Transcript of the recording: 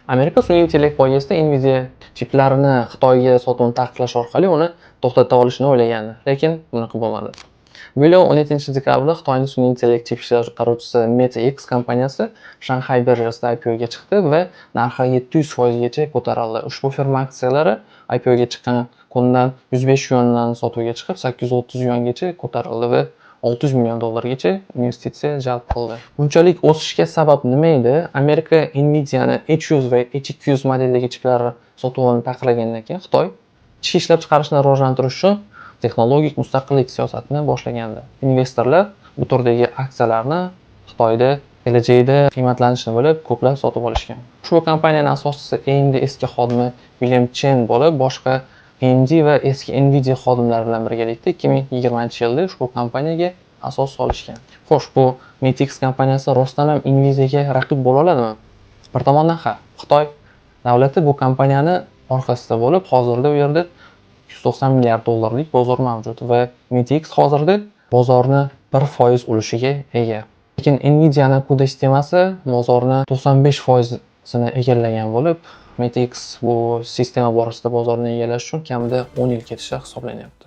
Amerika sun'iy intellekt poygasida Nvidia chiplarini Xitoyga sotuvni taqiqlash orqali uni to'xtata olishni o'ylagandi, lekin bunaqa bo'lmadi. Bu yil 17-dekabrda Xitoyning sun'iy intellekt chip ishlab chiqaruvchisi MetaX kompaniyasi Shanxay birjasida IPOga chiqdi va narxi 700% gacha ko'tarildi. Ushbu firma aksiyalari IPOga chiqqan kundan 105 yuandan sotuvga chiqib, 830 yuangacha ko'tarildi va $600 million investitsiya jalb qildi. Bunchalik o'sishga sabab nima edi? Amerika Nvidia'ni H100 va H200 modeldagi chiplar sotuvini taqiqlagandan keyin Xitoy chip ishlab chiqarishni rivojlantirish uchun texnologik mustaqillik siyosatini boshlagandi. Investorlar bu turdagi aksiyalarni Xitoyda kelajakda qiymatlanishini bilib, ko'plab sotib olishgan. Ushbu kompaniyaning asoschisi AMD eski xodimi William Chen bo'lib, boshqa AMD va eski Nvidia xodimlari bilan birgalikda 2020-yilda ushbu kompaniyaga asos solishgan. Xo'sh, bu MetaX kompaniyasi rostdan ham Nvidiaga raqib bo'la oladimi? Bir tomondan ha, Xitoy davlati bu kompaniyani orqasida bo'lib, hozirda u yerda $190 milliard bozor mavjud va MetaX hozirda bozorni 1% ulushiga ega. Lekin Nvidia'ning CUDA sistemasi bozorni 95%ni egallagan bo'lib, MetaX bu sistema borasida bozorni egallash uchun kamida 10 yil ketishi hisoblanyapti.